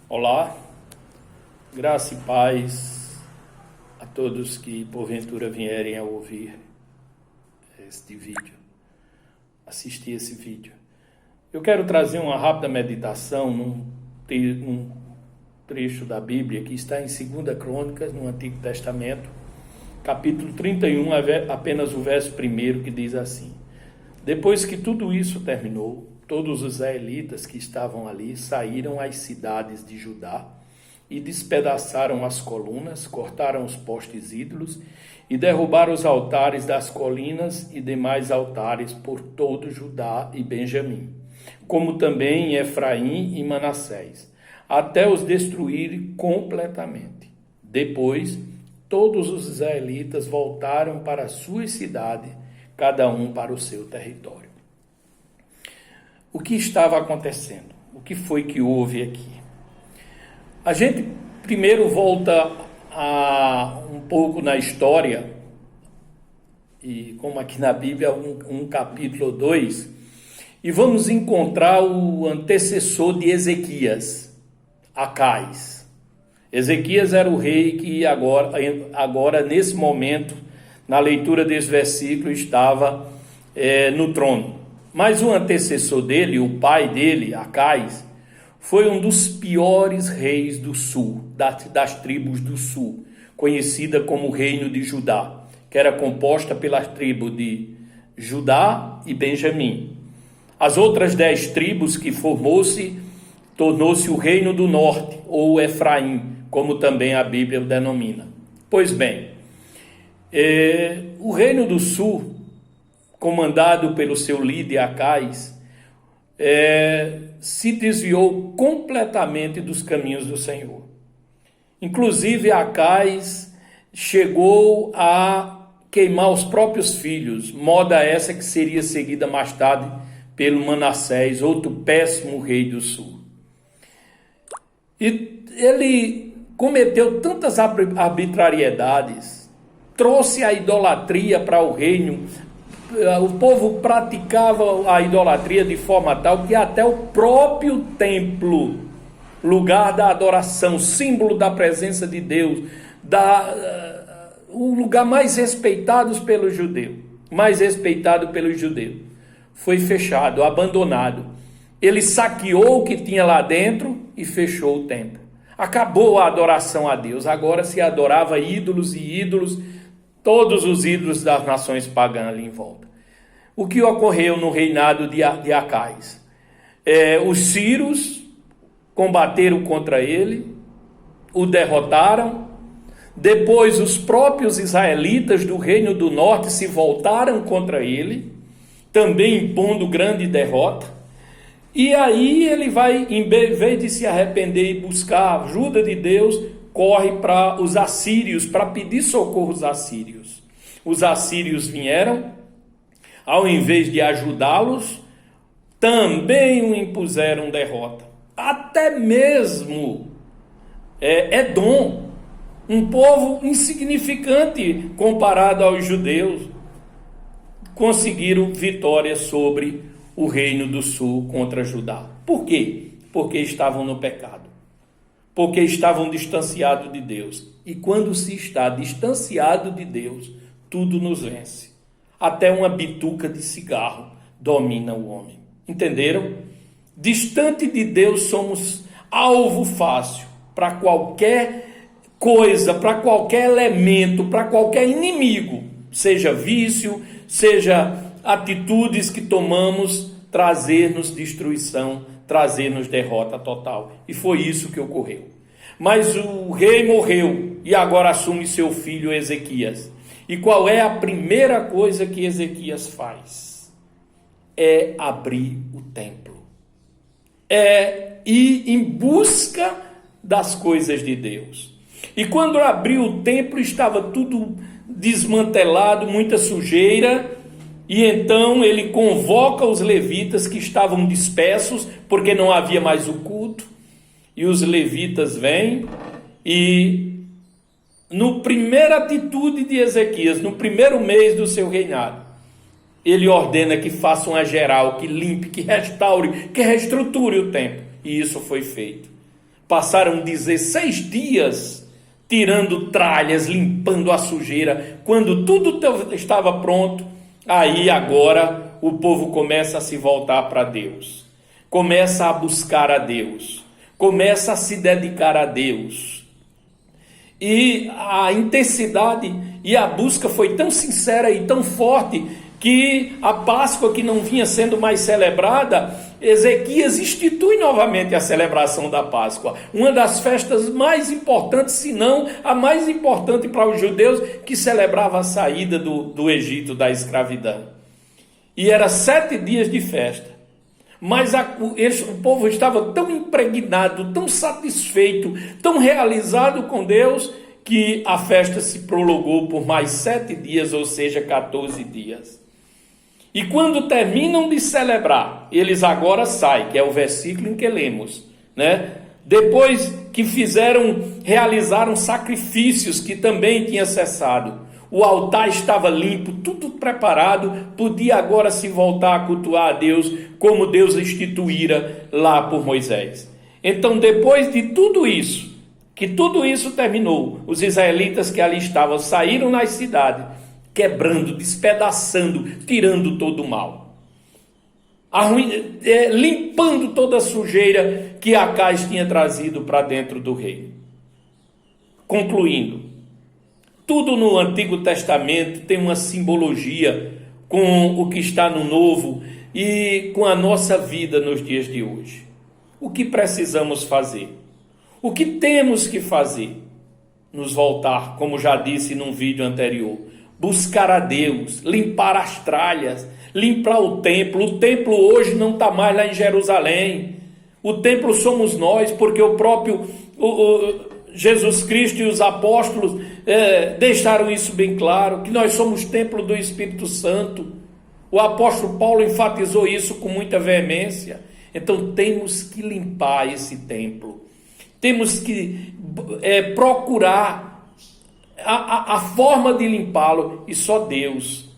Olá, graça e paz a todos que porventura vierem a ouvir este vídeo, assistir esse vídeo. Eu quero trazer uma rápida meditação num trecho da Bíblia que está em 2 Crônicas, no Antigo Testamento, capítulo 31, apenas o verso 1, que diz assim: Depois que tudo isso terminou, todos os israelitas que estavam ali saíram às cidades de Judá e despedaçaram as colunas, cortaram os postes ídolos e derrubaram os altares das colinas e demais altares por todo Judá e Benjamim, como também em Efraim e Manassés, até os destruírem completamente. Depois, todos os israelitas voltaram para as suas cidades, cada um para o seu território. O que estava acontecendo? O que foi que houve aqui? A gente primeiro volta um pouco na história, e como aqui na Bíblia, um capítulo 2, e vamos encontrar o antecessor de Ezequias, Acais. Ezequias era o rei que agora nesse momento, na leitura desse versículo, estava no trono. Mas o antecessor dele, o pai dele, Acais, foi um dos piores reis do sul, das tribos do sul, conhecida como Reino de Judá, que era composta pelas tribos de Judá e Benjamim. As outras 10 tribos que tornou-se o Reino do Norte, ou Efraim, como também a Bíblia o denomina. Pois bem, o Reino do Sul, comandado pelo seu líder Acais, se desviou completamente dos caminhos do Senhor. Inclusive Acais chegou a queimar os próprios filhos, moda essa que seria seguida mais tarde pelo Manassés, outro péssimo rei do sul. E ele cometeu tantas arbitrariedades, trouxe a idolatria para o reino. O povo praticava a idolatria de forma tal que até o próprio templo, lugar da adoração, símbolo da presença de Deus, o lugar mais respeitado pelos judeus, foi fechado, abandonado. Ele saqueou o que tinha lá dentro e fechou o templo. Acabou a adoração a Deus. Agora se adorava ídolos e ídolos, todos os ídolos das nações pagãs ali em volta. O que ocorreu no reinado de Acais? Os sírios combateram contra ele, o derrotaram. Depois os próprios israelitas do Reino do Norte se voltaram contra ele, também impondo grande derrota. E aí ele vai, em vez de se arrepender e buscar a ajuda de Deus, corre para os assírios, para pedir socorro aos assírios. Os assírios vieram, ao invés de ajudá-los, também o impuseram derrota. Até mesmo Edom, um povo insignificante comparado aos judeus, conseguiram vitória sobre o Reino do Sul contra Judá. Por quê? Porque estavam no pecado. Porque estavam distanciados de Deus. E quando se está distanciado de Deus, tudo nos vence. Até uma bituca de cigarro domina o homem. Entenderam? Distante de Deus somos alvo fácil para qualquer coisa, para qualquer elemento, para qualquer inimigo. Seja vício, seja atitudes que tomamos, trazer-nos destruição, trazer-nos derrota total. E foi isso que ocorreu. Mas o rei morreu e agora assume seu filho Ezequias. E qual é a primeira coisa que Ezequias faz? É abrir o templo. É ir em busca das coisas de Deus. E quando abriu o templo, estava tudo desmantelado, muita sujeira. E então ele convoca os levitas que estavam dispersos, porque não havia mais o culto. E os levitas vêm e, no primeira atitude de Ezequias, no primeiro mês do seu reinado, ele ordena que faça uma geral, que limpe, que restaure, que reestruture o templo. E isso foi feito. passaram 16 dias tirando tralhas, limpando a sujeira. Quando tudo estava pronto, aí agora o povo começa a se voltar para Deus, começa a buscar a Deus, começa a se dedicar a Deus. E a intensidade e a busca foi tão sincera e tão forte que a Páscoa, que não vinha sendo mais celebrada, Ezequias institui novamente a celebração da Páscoa, uma das festas mais importantes, se não a mais importante para os judeus, que celebrava a saída do Egito, da escravidão. E era 7 dias de festa, mas o povo estava tão impregnado, tão satisfeito, tão realizado com Deus, que a festa se prolongou por mais 7 dias, ou seja, 14 dias. E quando terminam de celebrar, eles agora saem, que é o versículo em que lemos, né? Depois que realizaram sacrifícios que também tinha cessado, o altar estava limpo, tudo preparado, podia agora se voltar a cultuar a Deus, como Deus instituíra lá por Moisés. Então, depois de tudo isso, que tudo isso terminou, os israelitas que ali estavam saíram nas cidades, quebrando, despedaçando, tirando todo o mal, limpando toda a sujeira que Acais tinha trazido para dentro do reino. Concluindo, tudo no Antigo Testamento tem uma simbologia com o que está no Novo e com a nossa vida nos dias de hoje. O que precisamos fazer? O que temos que fazer? Nos voltar, como já disse num vídeo anterior, buscar a Deus, limpar as tralhas, limpar o templo. O templo hoje não está mais lá em Jerusalém. O templo somos nós, porque o próprio Jesus Cristo e os apóstolos deixaram isso bem claro, que nós somos templo do Espírito Santo. O apóstolo Paulo enfatizou isso com muita veemência. Então temos que limpar esse templo. Temos que procurar a forma de limpá-lo, e só Deus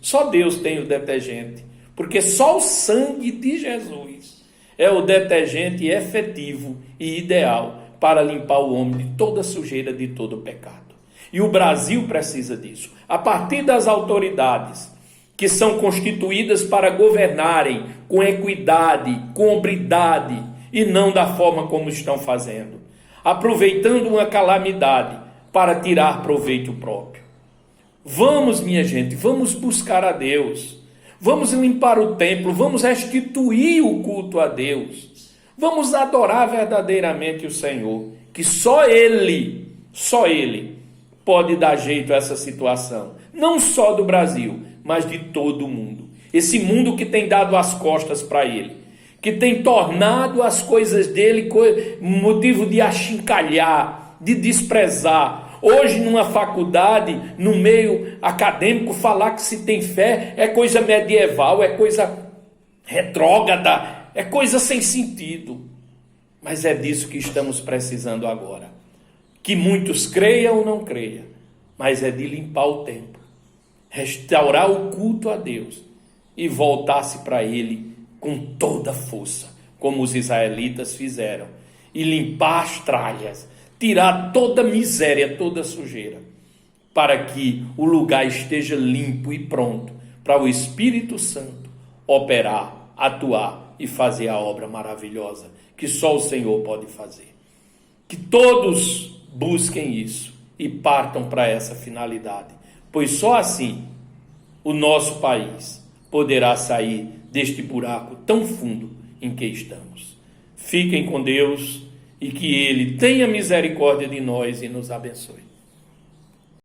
tem o detergente, porque só o sangue de Jesus é o detergente efetivo e ideal para limpar o homem de toda sujeira, de todo pecado. E o Brasil precisa disso, a partir das autoridades que são constituídas para governarem com equidade, com hombridade, e não da forma como estão fazendo, aproveitando uma calamidade para tirar proveito próprio. Vamos, minha gente, vamos buscar a Deus, vamos limpar o templo, vamos restituir o culto a Deus, vamos adorar verdadeiramente o Senhor, que só Ele pode dar jeito a essa situação, não só do Brasil, mas de todo o mundo. Esse mundo que tem dado as costas para Ele, que tem tornado as coisas dele motivo de achincalhar, de desprezar. Hoje, numa faculdade, no meio acadêmico, falar que se tem fé é coisa medieval, é coisa retrógrada, é coisa sem sentido. Mas é disso que estamos precisando agora. Que muitos creiam ou não creiam, mas é de limpar o templo, restaurar o culto a Deus e voltar-se para Ele com toda a força, como os israelitas fizeram, e limpar as tralhas, tirar toda a miséria, toda a sujeira, para que o lugar esteja limpo e pronto para o Espírito Santo operar, atuar e fazer a obra maravilhosa que só o Senhor pode fazer. Que todos busquem isso e partam para essa finalidade, pois só assim o nosso país poderá sair deste buraco tão fundo em que estamos. Fiquem com Deus e que Ele tenha misericórdia de nós e nos abençoe.